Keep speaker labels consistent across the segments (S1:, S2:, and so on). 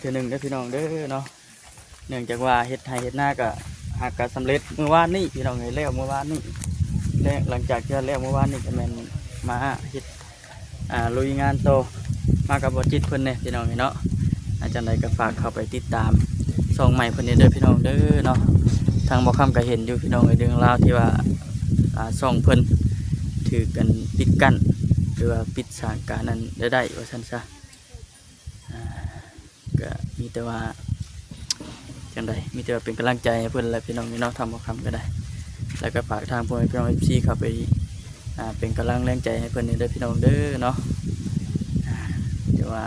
S1: เทื่อนึงได้พี่น้องเด้อเนาะเนื่องจากว่าเฮ็ดไร่เฮ็ดนาก็หากก็สำเร็จเมื่อวานนี้พี่น้องเอ้ยแล้วเมื่อวานนี้และหลังจากที่แล้วเมื่อวานนี้ก็แม่นมาเฮ็ดลุยงานโตมากับบ่จิตเพิ่นเนี่ยพี่น้องเนาะอาจารย์ใดก็ฝากเข้าไปติดตามช่องใหม่เพิ่นเด้อพี่น้องเด้อเนาะทางบ่คำก็เห็นอยู่พี่น้องเรื่องราวที่ว่าช่องเพิ่นถือกันปิดกั้นหรือว่าปิดสถานการณ์นั้นได้ว่าซั่นซะก็มีแต่ว่าจังใดมีแต่ว่าเป็นกำลังใจให้เพิ่นและพี่น้องเนาะทำบ่คำก็ได้แล้วก็ฝากทางพ่อแม่พี่น้อง FC เข้าไปเป็นกำลังแรงใจให้เพิ่นเด้อพี่น้องเด้อเนาะเดี๋ยวว่า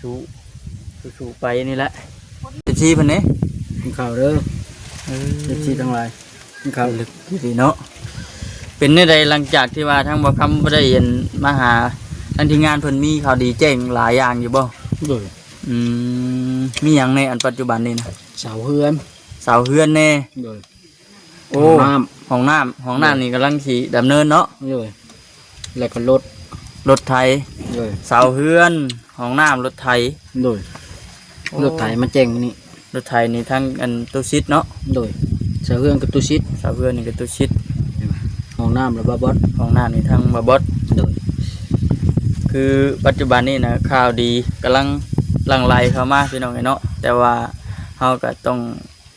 S1: สู้ไปนี่แหละFCเพิ่นนี่
S2: กินข้าวเด้อFCทั้งหลายกินข้าวลึก
S1: ดีเนาะเป็นในใดหลังจากที่ว่าทางบ่คำบ่ได้เห็นมาหาทางทีมงานเพิ่นมีข่าวดีแจ้งหลายอย่างอยู่บ่
S2: โดย
S1: มีหยังในอันปัจจุบันนี้นะ
S2: เสาเฮือน
S1: แน่
S2: โดย
S1: โอ้ห้องน้ำนี่กำลังสิดำเนินเนาะ
S2: โดยแล้วก็รถไถโดย
S1: เสาเฮือนห้องน้ำรถไถ
S2: โดยรถไถมันแจ้งนี่
S1: รถไถนี่ทั้งอันตู้ชิดเนาะ
S2: โดยเสาเฮือนกับตู้ชิด
S1: เสาเฮือนนี่กับตู้ชิด
S2: ห้องน้ำหรือบาบอส
S1: ห้องน้ำนี่ทั้งบาบอส
S2: โดย
S1: คือปัจจุบันนี้นะข่าวดีกำลังหลั่งไหลเข้ามาพี่น้องเนาะแต่ว่าเราก็ต้อง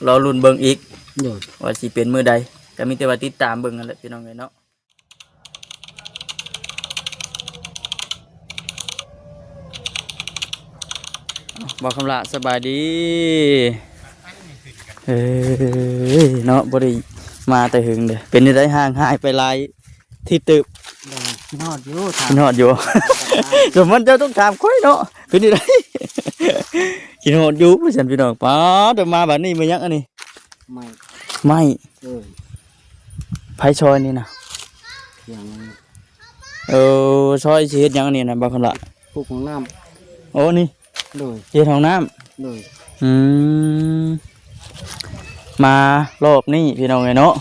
S1: รอลุ้นเบิ่งอีกว่าสิเป็นมื้อใดก็มีแต่ว่าติดตามเบิ่งนั่นแหละพี่น้องเนาะบอกคำละสบายดีเนาะบ่ได้มาแต่หึงเด้อเป็นได้ห่างหายไปหลายที่ตึบ
S2: นอด
S1: อยู่สมมันเจ้าต้องถามค่อยเนาะเป็นได้กินหอดอยู่เพื่อนพี่น้องป้าแต่มาแบบนี้มายังอันนี้ไม่ไผ่ชอยนี่นะชอยเฮ็ดยังอันนี้นะบางคนละ
S2: ปลูกของน้ำ
S1: โอ้นี่เฮ็ดของน้ำมารอบนี้พี่น้องไงเนาะ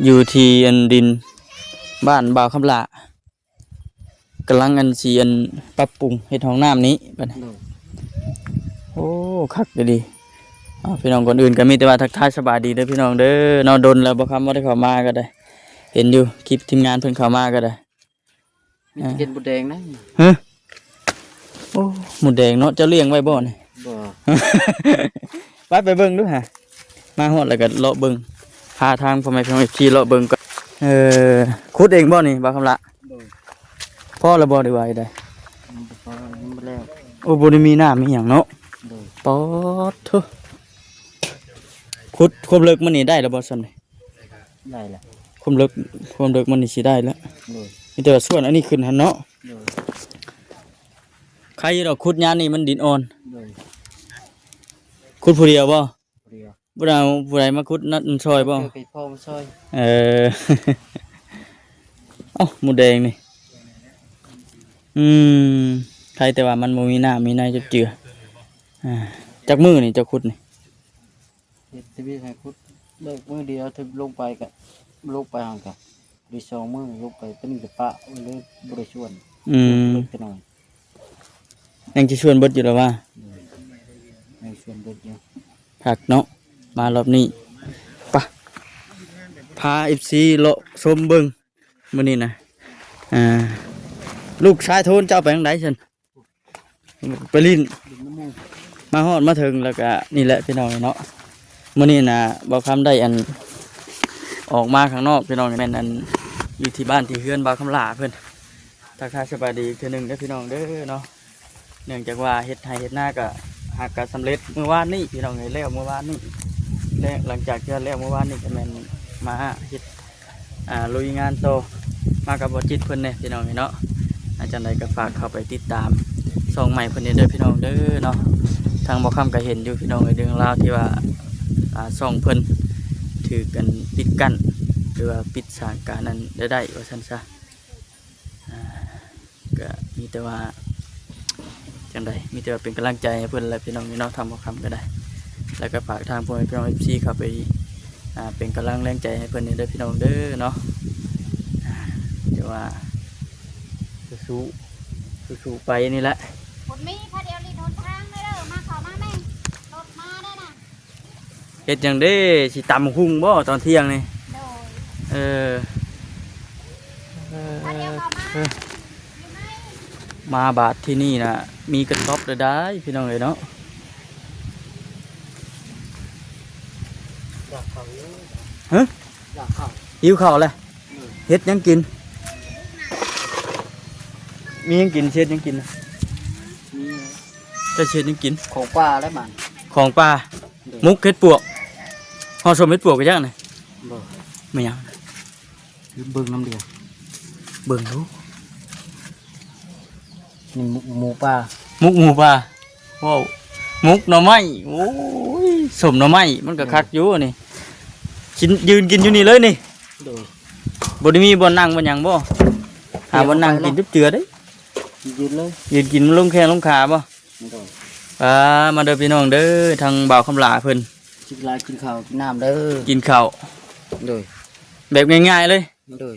S1: อยู่ที่อันดินบ้านบ่าวคำละกำลังอันเสียนปรับปรุงเฮ็ดห้องน้ำนี้บัดนี้โอ้คักดีพี่น้องคนอื่นก็มีแต่ว่าทักทายสบายดีเด้อพี่น้องเด้อนอนดนแล้วบ่คำว่าได้เข้ามาก็ได้เห็นอยู่คลิปทีมงานเพิ่นเข้ามาก็ได้
S2: มีเห็ดหมูแดงนะ
S1: โอ้หมูแดงเนาะจะเลี้ยงไว้บ่นี่บ่ไปเบิ่งดูฮะมาฮอดแล้วก็เลาะเบิ่งพาทางพ่อแม่พี่น้องขี่เลาะเบิ่งก็ขุดเองบ่นี่บ่คำละพ่อระบ่ได้ไว้ได้โอ้บ่ได้มีน้ำมีหยังเนาะปอดเถอะขุดความลึกมันนี่ได้แล้วบ่ซั่นนี่
S2: ได้แล้ว
S1: ความลึกมันนี่สิได้แล้วมีแต่ว่าส่วนอันนี้ขึ้นหั่นเนาะใครดอกขุดยามนี่มันดินอ่อนขุดผู้เดียวบ่บ่ได้ผู้ใดมาขุดนัดซอยบ่
S2: ไปพ่อมาซอย
S1: หมูแดงนี่ใครแต่ว่ามันบ่มีน้ำมีในจะเจือจักมือนี่จะขุดนี่
S2: ทีวีให้ขุดเลิกมือเดียวถึงลงไปกับลงไปห่างกับดีสองมือลงไปเป็นกับปะเลยบริชวนจะหน่อย
S1: ยังจะชวนเบิดอยู่แล้วว่า
S2: ชวนเบิดอยู่
S1: ผักเนาะมารอบนี้ปะพาFCเลาะชมเบิ่งมื้อนี้นะลูกชายโทนเจ้าไปทางไหนฉันไปลิ้นมาฮอดมาถึงแล้วก็นี่แหละพี่น้องเนาะมื้อนี้นะบ่คำได้อันออกมาข้างนอกพี่น้องแม่นอันอยู่ที่บ้านที่เฮือนบ่าวคำลาเพิ่นทักทายสบายดีเทื่อนึงเด้อพี่น้องเด้อเนาะเนื่องจากว่าเฮ็ดไร่เฮ็ดนาก็หากก็สำเร็จเมื่อวานนี้พี่น้องแล้วเมื่อวานนี้และหลังจากที่แล้วเมื่อวานนี้ก็แม่นมาเฮ็ดลุยงานโตมากับบ่จิตเพิ่นเนี่ยพี่น้องเนาะอาจารย์ใดก็ฝากเข้าไปติดตามช่องใหม่เพิ่นเด้อพี่น้องเด้อเนาะทางบ่คำก็เห็นอยู่พี่น้องเรื่องราวที่ว่าช่องเพิ่นถือกันปิดกั้นหรือว่าปิดสถานการณ์นั้นได้ว่าซั่นซะก็มีแต่ว่าจังใดมีแต่ว่าเป็นกำลังใจให้เพิ่นและพี่น้องเนาะทำบ่คำก็ได้แล้วก็ฝากทางพ่อแม่พี่น้อง FC เข้าไปเป็นกำลังแรงใจให้เพิ่นเด้อพี่น้องเด้อเนาะเดี๋ยวว่าสู้ สู่ๆไปนี่แหละ
S3: คนมีพาเดียวรีทนทางเลยเด้อมาเข้ามาแม่รถมาได้น่ะ
S1: เฮ็ดหยังเด้สิตำหุ่งบ่ตอนเที่ยงนี่
S3: โดย
S1: เออ
S3: พาเดียวเข้ามาอยู่ไหน
S1: มาบาทที่นี่นะมีกระต๊อบได้พี่น้องเอ้ยเนาะ
S2: อยากเข้าอยู่
S1: ฮะ
S2: อยากเข้า
S1: หิวข้าวเลยเฮ็ดหยังกิน มีหยังกินเช็ดหยังกินนะ
S2: มี
S1: จะเช็ดหยังกิน
S2: ของป่าแล้วมัน
S1: ของปลามุกเฮ็ดปวกห่อสมเฮ็ดปวกก็ยังไง
S2: บ่
S1: ไม่ยัง
S2: เบิ่งน้ำเดียว
S1: เบิ่งดู
S2: นี่หมูป่า
S1: มุกหมูปลาว้าวมุกหน่อไม้โอ้ยสมหน่อไม้มันก็คักอยู่นี่กินยืนกินอยู่นี่เลยนี่
S2: โดย
S1: บ่ได้มีบ่นั่งบ่หยังบ่หาบ่นั่งกินจุ๊บเจือเด้
S2: ยืนเลย
S1: ยืนกินลงแข้งลงขาบ่
S2: โดย
S1: มาเด้อพี่น้องเด้อทางบ่าวคำลาเพิ่น
S2: กินลายกินข้าวกินน้ำเด้อ
S1: กินข้าว
S2: โดย
S1: แบบง่ายๆเลย
S2: โดย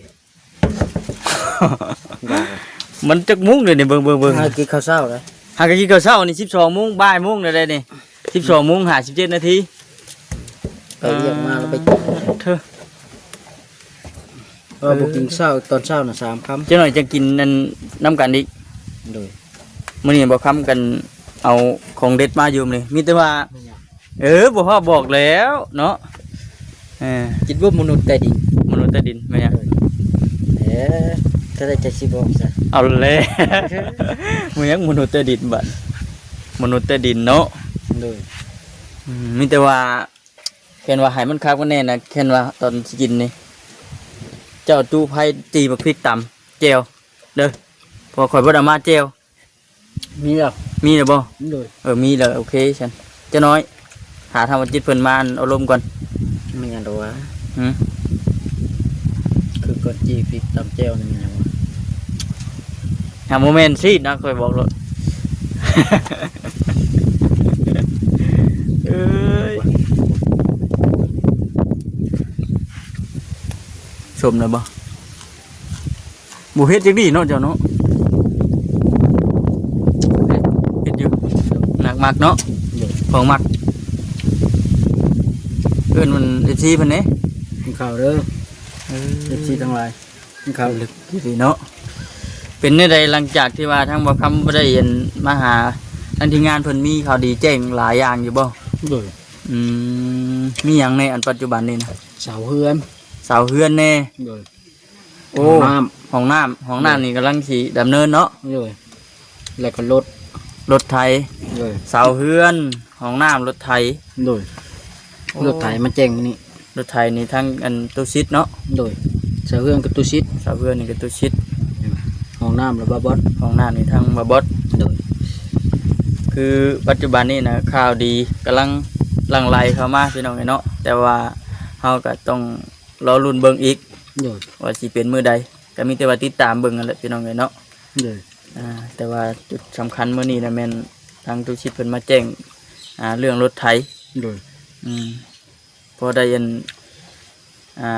S1: มันจักมุ้งเลยนี่เบิ่ง
S2: ให้กินข้าวเช้าเลย
S1: หากะกินข้าวเช้านี่12:00 นบ่ายโมงได้นี่12:00 น57 นาที
S2: ไปเรียกมาแล้วไปกิน
S1: เธอ
S2: บ่กินเช้าตอนเช้าน่ะ3คำ
S1: จังหน่อยจะกินนั่นนํกันอีก
S2: โดย
S1: มื้อนี้บ่ค้ำกันเอาของเด็ดมาอยู่นี่มีแต่ว่า
S2: ไม่อยาก
S1: บ่พอบอกแล้วเนาะ
S2: คิดว่ามนุษย์ใต้ดิน
S1: มนุษย์ใต้ดินแม่นยัง
S2: ถ้าได้จะสิบอกซะ
S1: เอาแล้ว มื้อยังมนุษย์ใต้ดินบัดมนุษย์ใต้ดินเนาะ
S2: โดย
S1: มีแต่ว่าแค่นว่าให้มันคักมันแน่นะแค่นว่าตอนสิกินนี่เจ้าตู้ไผ่ตีบักพริกตำแจ่วเด้อพอข่อยบ่ได้เอามาแจ่ว
S2: มีแล้ว
S1: มีแล้วบ่
S2: โดย
S1: มีแล้วโอเคฉันจะน้อยหาทางวันจิตเพิ่นมาเอารมณ์ก่อน
S2: ไม่งั้นดอกวะ
S1: หืม
S2: คือกดจีพริกตำแจ่วนี่มันหยังวะ
S1: หาโมเมนต์สินะข่อยบอกเลย เอ้ยชมแล้วบ่บ่เฮ็ดจักดีเนาะเจ้าเนาะเฮ็ดอยู่หนักมักเนาะ
S2: โดย
S1: ของมักเอิ้นมันเอซีเพิ่นเด้
S2: กินข้าวเด้อเอฟซีทั้งหลายกินข้าว
S1: ลึกดีเนาะเป็นในใดหลังจากที่ว่าทางบ่คำบ่ได้เห็นมาหาทางที่งานเพิ่นมีข่าวดีแจ้งหลายอย่างอยู่บ่
S2: โดย
S1: มีหยังในอันปัจจุบันนี้นะ
S2: เสาเฮือน
S1: เสาเฮือนแน่
S2: โดย
S1: โอ้
S2: น้
S1: ห้องน้ำนี่กำลังสิดำเนินเนาะ
S2: ำโดยแล้วก็รถ
S1: รถไถ
S2: โดย
S1: เสาเฮือนห้องน้ำรถไถ
S2: โดยรถไถมาแจ้งมื้อนี้
S1: รถไถนี่ทั้งอันตู้ชิดเนาะ
S2: โดยเสาเฮือนกับตู้ชิด
S1: เสาเฮือนนี่ก็ตู้ชิด
S2: ห้องน้ำแล้วบอส
S1: ห้องน้ำนี่ทั้งบาบอส
S2: โดย
S1: คือปัจจุบันนี่นะข่าวดีกำลังหลั่งไหลเข้ามาพี่น้องเนาะแต่ว่าเฮาก็ต้องรอลุ้นเบิ่งอีก
S2: โดย
S1: ว่าสิเป็นมื้อใดก็มีแต่ว่าติดตามเบิ่งนั่นแหละพี่น้องเนาะ
S2: โดย
S1: แต่ว่าจุดสำคัญมื้อนี้นะแม่นทางตู้ชิดเพิ่นมาแจ้งเรื่องรถไถ
S2: โดย
S1: พอได้ยัน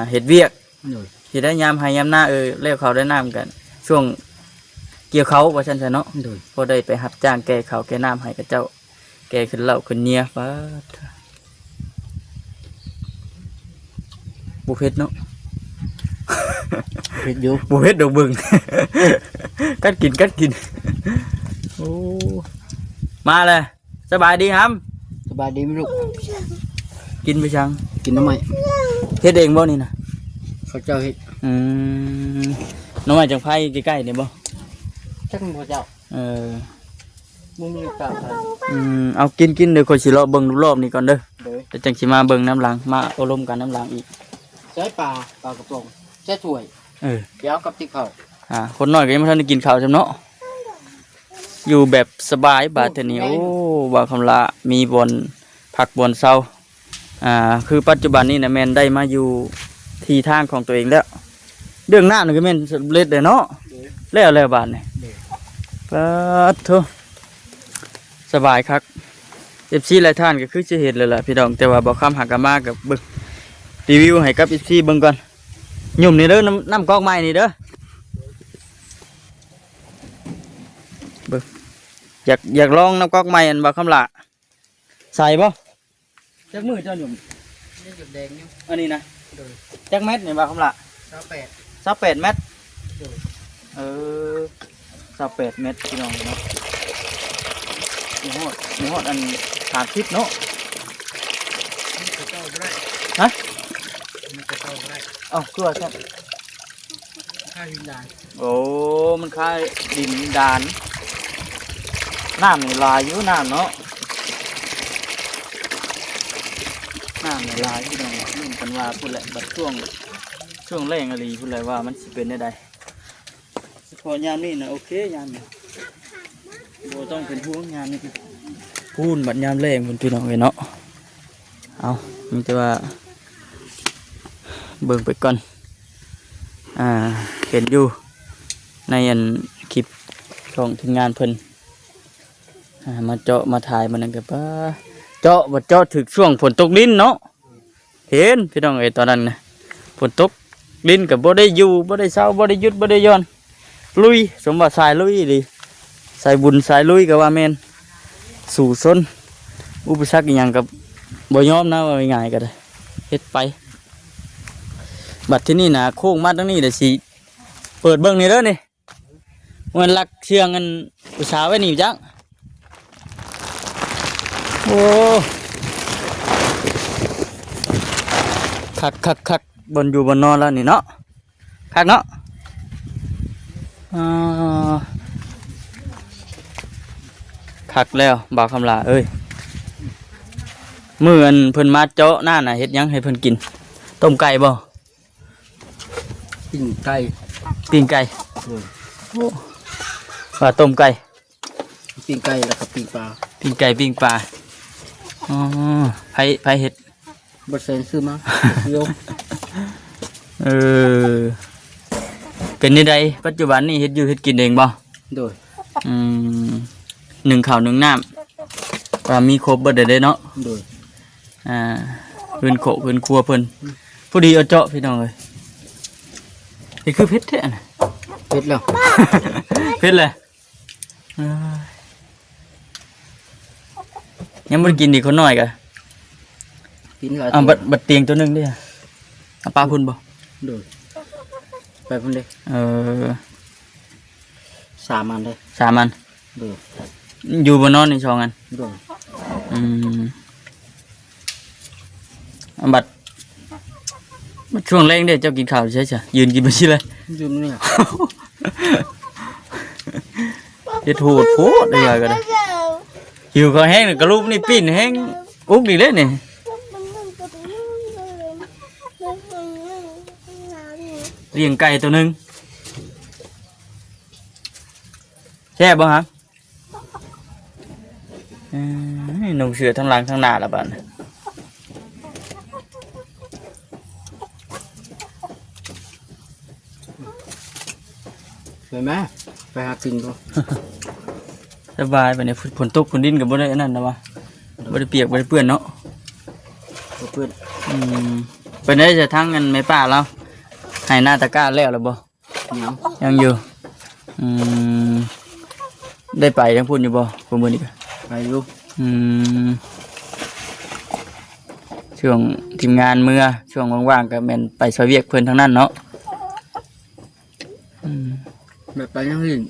S1: เฮ็ดเวียก
S2: โดย
S1: สิได้ยามให้ยามหน้าแล้วเขาได้น้ำกัน ช่วงเกี่ยวเขาว่าซั่นซะเนาะ
S2: โดย
S1: พอได้ไปรับจ้างแก่เขาวแก่น้ำให้กับเจ้าแก่ขึ้นเหล้าขึ้นเนียป๊าดบุเพ็ดเนาะ
S2: เฮ็ดอยู่
S1: บุเพ็ดดอกเบิ่ง กัดกินโอ้มาเลยสบายดีครับ
S2: สบายดีไหมลูก
S1: กินไปชัง
S2: กินน้ำไหม
S1: เฮ็ดเองบ่นี่นะ
S2: เขาเจ้าเฮ็ด
S1: น้องมาจากไผใกล้ๆนี่บ่
S2: จักบ่เจ้า
S1: เออ
S2: บ่มีโอกาสไป
S1: เอากินเดี๋ยวค่อยสิรอเบิ่งรอบๆนี้ก่อนเด้อ
S2: โดย
S1: แล้วจังสิมาเบิ่งน้ำหลังมาอบรมกันน้ำหลังอีก
S2: ใช้ปลากระป๋องใช้ถ้วย
S1: เออ
S2: เดี๋ยวกับติ๊กข้าว
S1: คนน้อยก็ยังไม่ทันได้กินข้าวจำเนาะอยู่แบบสบายบาดเทอนี้โอ้บางคำละมีบอนผักบอนเศร้าคือปัจจุบันนี้นะแมนได้มาอยู่ที่ทางของตัวเองแล้วเรื่องหน้านี่ก็แมนสำเร็จเลยเนาะแล้วบาดนี่ปัดโถสบายครับเอฟซีหลายท่านก็คือจะเห็นเลยล่ะพี่น้องแต่ว่าบอกคำหักกันมากกับเบิ้งรีวิวให้กับเอฟซีเบิ้งก่อนหยุ่มนี่เด้อน้ำก๊อกไม้นี่เด้อ อยากลองน้ำก๊อกใหม่อันบ่คำละใส่บ่จักมือเจ้าหนุ่ม
S2: นี่จุดแดงอยู่
S1: อันนี้นะ
S2: โดย
S1: จักเม็ดนี่บ่คำละ
S2: 28
S1: 28เม็ด
S2: โดย
S1: เออ28เม็ดพี่น้องเนาะมีฮอดอัน30เนาะ
S2: มันจะเต้าบ่ได้
S1: ฮะ
S2: มันจะเต้าบ่ได้
S1: เอ้าคือว่าครับ
S2: ค่าหินดาน
S1: โอ้มันคล้ายดินดานน้ำนี่ลายอยู่น้ำเนาะน้ำนี่ลายพี่น้องนี่กันว่าพูดแหละบัดช่วงแรงอะไรพูดแหละว่ามันสิเป็นได้ใดเฉพาะยามนี่นะโอเคยามนี่โบต้องเป็นห่วงยามนี่พูนบัดยามแรงคุณพี่น้องเลยเนาะเอามีแต่ว่าเบิ่งไปก่อนเห็นอยู่ในอันคลิปของทีมงานเพิ่นมาเจาะมาถ่ายมันนั่นก็ป้าเจาะบ่เจาะถึกช่วงฝนตกลิ้นเนาะเห็นพี่น้องเอ้ยตอนนั้นนะฝนตกลิ้นก็บ่ได้อยู่บ่ได้เช้าบ่ได้หยุดบ่ได้หย่อนลุยสมว่าสายลุยดิสายบุญสายลุยก็ว่าแม่นสู่ซนอุปสรรคอีหยังก็บ่ยอมนะว่าง่ายๆก็ได้เฮ็ดไปบัดที่นี่นะโค้งมาตรงนี้เดี๋ยวสิเปิดเบิ่งนี่เด้อนี่มันลักเชียงกันอุตสาห์ไว้นี่จังโอ้คักบนอยู่บนนอนแล้วนี่เนาะคักเนาะคักแล้วบ่าวคำลาเอ้ยมื้ออันเพิ่นมาเจาะหน้าน่ะเฮ็ดหยังให้เพิ่นกินต้มไก่บ่
S2: ปิ้งไก่
S1: ปิ้งไก่
S2: โดย
S1: ว่าต้มไก่
S2: ปิ้งไก่แล้วก็ปิ้งปลา
S1: ปิ้งไก่ปิ้งปลาอ๋อไผเฮ็ด
S2: บ่แซนซื้อมาโยม
S1: เออเป็นนี่ใดปัจจุบันนี่เฮ็ดอยู่เฮ็ดกินเองบ่
S2: โดย
S1: อืมหนึ่งข้าวหนึ่งน้ำว่ามีครบเบิดได้เนาะ
S2: โดย
S1: เพิ่นโขเพิ่นครัวเพิ่นพอดีเอาเจาะพี่น้องเอ้ยนี่คือเพชรแท้น่ะ
S2: เฮ็ดแล้ว
S1: เพชรเลยยังบ่ได้กินอีกคนน้อยกะ
S2: กินหลาย
S1: บัดเตียงตัวหนึงเด้อเอาปลาพุ่นบ่
S2: โดยไปพุ่นเด้
S1: เออ
S2: 3อันเด้
S1: 3อัน
S2: โดย
S1: อยู่บ่นอนนี่2อัน
S2: โดย
S1: อืมบัดช่วงแรงเด้เจ้ากินข้าวใช่ๆยืนกินบ่ซี่เลย
S2: ยืมเนี่ย
S1: เฮ็ดโหดโพดได้ว่าก็ได้หิวก็แห้งกระลูกนี่ปิ้นแห้งอุกนี่เลยนี่เลี้ยงไก่ตัวหนึงแซ่บบ่ฮะนุ่งเสื้อทั้งหลังทั้งหน้าแล้วบัดนี้
S2: ไปไหมไปหากินบ่
S1: สบายบัดนี้ฝนตกฝนดินก็บ่ได้อันนั้นนะวะบ่ได้เปียกบ่ได้เปื้อนเนาะ
S2: บ่เพื่อน
S1: เป็นได้จะทั้งเงินไม่ป้าแล้วให้หน้าตะกร้าแล้วหรือบ่
S2: หยัง
S1: ยังอยู่ได้ไปทั้งพูดอยู่บ่ผมมือนี่
S2: ไปอยู่
S1: ช่วงทีมงานเมื่อช่วงว่างๆก็แม่นไปซอยเวียกเพิ่นทั้งนั้นเนาะ
S2: แบบไปยังหิน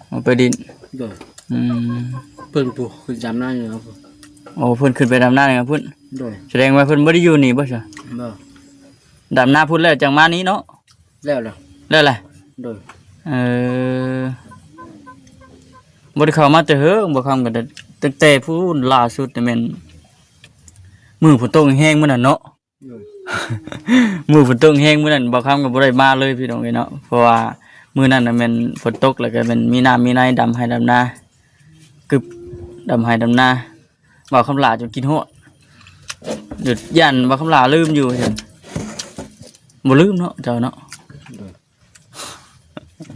S1: เอาไปดิน
S2: โดย
S1: อืม
S2: เพิ่นผู้คือจำหน้าอยู่ครับ
S1: โอ้เพิ่นขึ้นไปดำนาเลยครับพุ่น
S2: โดย
S1: แสดงว่าเพิ่นบ่ได้อยู่นี่บ่ใช่
S2: บ่
S1: ดำนาพุ่นแล้วจังมานี้เนาะ
S2: แล้วล่ะ
S1: แล้วแหละ
S2: โดย
S1: บ่ได้เข้ามาแต่เฮ้อบ่คำกันตั้งแต่ผู้ล่าสุดนี่แม่นมือฝนตกแห้งมื้อนั้นเนาะ
S2: โดย
S1: มือฝนตกแห้งมื้อนั้นบ่คำก็บ่ได้มาเลยพี่น้องเอ้ยเนาะเพราะว่ามื้อนั้นน่ะแม่นฝนตกแล้วก็แม่นมีน้ำมีในดำให้ดำนากึบดำให้ดำนาบ่าวคำลาจนกินฮอดหยุดยันบ่าวคำลาลืมอยู่เห็นบ่ลืมเนาะเจ้าเนาะ
S2: โดย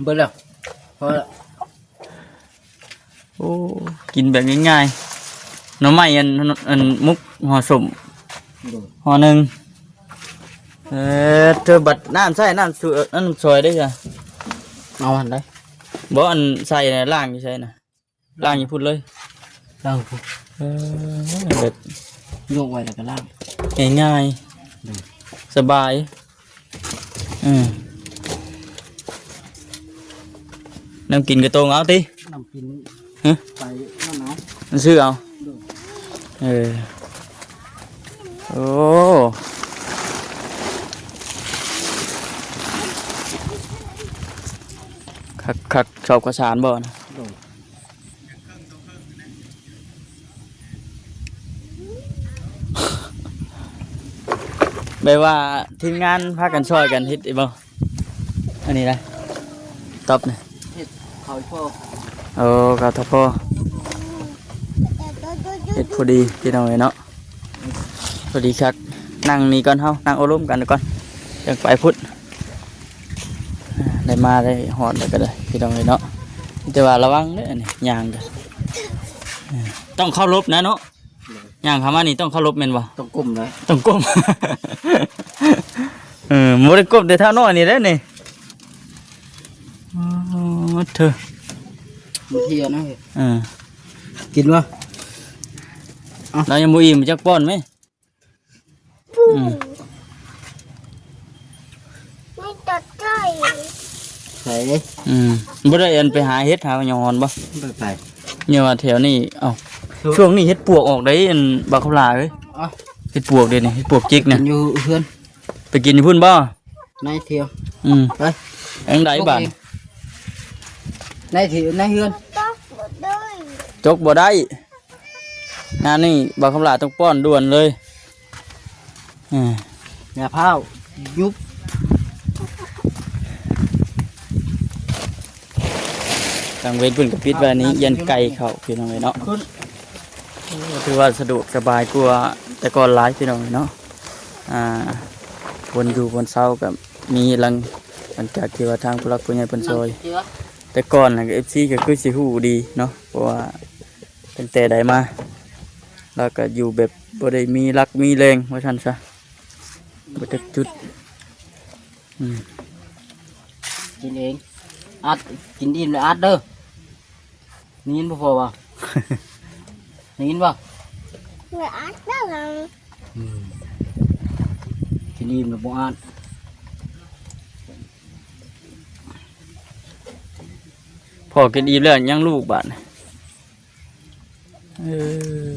S2: เบิดแล้วพอละ
S1: โอ้กินแบบง่ายๆหน่อไม้อันมุกห่อสม
S2: โดย
S1: ห่อหนึงเธอบัดน้ำใส่น้ำซอยได้จ้ะ
S2: เอาอันใด
S1: บ่อันใส่ในล่างนี่ใช่น่ะ ล่างอยู่พุ่นเลย
S2: ล่าง
S1: แบบ
S2: โยกไว้แล้วก็ล่าง
S1: ง่ายๆสบายน้ำกินกระตงเอาติ
S2: น้ำกิน
S1: ฮะ
S2: ไปน้ำหนาว
S1: มันซื้อเอาโอ้คักชอบกระสานบ่นะ
S2: โดย
S1: แบบว่าทีมงานพากันช่วยกันเฮ็ดอีบ่อันนี้นะตอบนี่
S2: เขาพ่อ
S1: โอ้กาทพอเฮ็ดพอดีพี่น้องเอ้ยเนาะพอดีคักนั่งนี่ก่อนเฮานั่งอบรมกันก่อนจังไปพุทธได้มาได้ฮอดแล้วก็ได้พี่น้องเอ้ยเนาะแต่ว่าระวังเด้อนี่ย่างกันต้องเคารพนะเนาะย่างเข้ามานี่ต้องเคารพแม่นบ่
S2: ต้องก้มเลย
S1: ต้องก้ม บ่ได้ก้มแต่เท่าน้อยนี่แหละนี่อ๋อเธอ
S2: มือเทียนะ
S1: À.
S2: กินวะ
S1: เรายังบ่อิ่มจักป้อนไหม
S3: ไม่ตัดใจ
S2: ใส่
S1: บ่ได้อันไปหาเฮ็ดหาหยอนบ่
S2: ไปไป
S1: เนี่ยว่าแถวนี้เอ้าช่วงนี้เฮ็ดปวกออกได้อันบักขาวหลาเอ้ย
S2: อ่ะ
S1: เฮ็ดปวกเด้นี่เฮ็ดปวกจิก
S2: กิ
S1: น่ะ
S2: นอยู่เพื่อน
S1: ไปกินอยู่พุ่นบ่
S2: นายเทียว
S1: ไป
S2: ไป
S1: อังไดบาด
S2: นายเทียวนายเฮือน
S3: ต้องหมดเลย
S1: จกบ่ได้งานนี้บักขาวหลาต้องป้อนด่วนเลย
S2: อย่าเผายุบ
S1: กลางเว้นเพิ่นก็ปิดไว้นี้ยันไก่เข้าพี่น้องเอ้ยเนาะ
S2: ขึ้น
S1: ถือว่าสะดวกสบายกว่าแต่ก่อนหลายพี่น้องเนาะวนอยู่บนเสากับมีหลังจากที่ว่าทางผู้หลักผู้ใหญ่เพิ่นซอย
S2: เจือ
S1: แต่ก่อนน่ะ FC ก็คือสิฮู้ดีเนาะเพราะว่าตั้งแต่ใดมาแล้วก็อยู่แบบบ่ได้มีรักมีแรงว่าซั่นซะบ่จักจุด
S2: กินเองอัดกินอิ่มเลยอัดเด้อนี่ยินบ่พอป่ะ นี่ยินป่ะ
S3: ไม่อัดได้หรอ
S2: กินอิ่มแล้วบ่อัด
S1: พ่อกินอิ่มแล้วยังลูกบาดน่ะเออ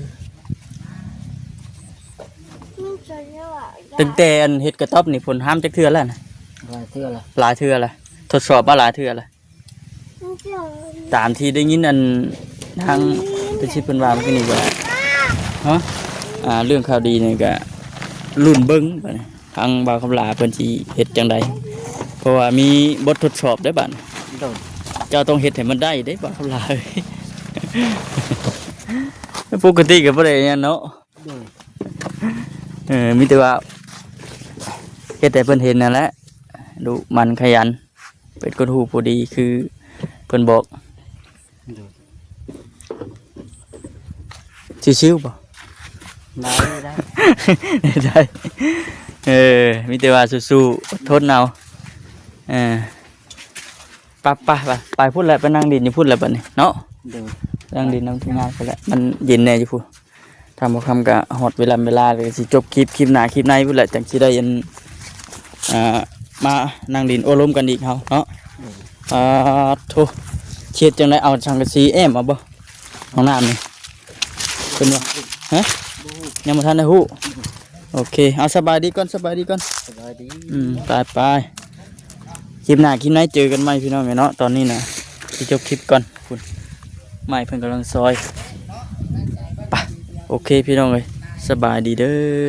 S3: ไม่สนเลยว่า
S1: ตั้งแต่อันเฮ็ดกระต๊อบนี่ผลห้ามจักเทื่อแล้วนะ
S2: อะไรเทื่อละ
S1: หลายเทื่อละทดสอบมาหลายเทื่อละ
S3: ไม่เกี่ยว
S1: ตามที่ได้ยินอันทางประชิดเพิ่นว่าเมื่อกี้นี่ว่าฮะเรื่องข่าวดีนี่ก็รุ่นเบิ่งบัดนี้ทางบ่าวคำลาเพิ่นสิเฮ็ดจังใดเพราะว่ามีบททดสอบได้บัดนี้
S2: โดน
S1: เจ้าต้องเฮ็ดให้มันได้เด้บ่าวคำลาเอ้ย ปกติก็บ่ได้หยังเนาะ
S2: โดน
S1: มีแต่ว่าเฮ็ดให้เพิ่นเห็นนั่นแหละดุมันขยันเป็นคนฮู้ผู้ดีคือเพิ่นบอก
S2: โดน
S1: ชิวๆบ่
S2: ได้ได้
S1: ได้มีแต่ว่าสู้ๆอดทนเอาไปพูดแล้วไปนั่งดินอยู่พูดแล้วบัดนี้เนาะ
S2: โดน
S1: นั่งดินน้ำที่งานไปแล้วมันเย็นแน่อยู่พูดทำบ่คำก็ฮอดเวลาเลยสิจบคลิปหน้าคลิปในพูดแหละจังสิได้ยันมานั่งดินโอ้ล้มกันอีกเฮาเนาะโธ่เช็ดจังไดเอาสังกะสีแอมเอาบ่ห้องน้ำนี่เป็นบ่ฮะยังบ่ทันได้ฮู้โอเคเอาสบายดีก่อนสบายดีก่อน
S2: สบายดี
S1: ไปคลิปหน้าคลิปไหนเจอกันไหมพี่น้องเนาะตอนนี้นะที่จบคลิปก่อนคุณไม่เพิ่นกำลังซอยไปโอเคพี่น้องเลยสบายดีเด้อ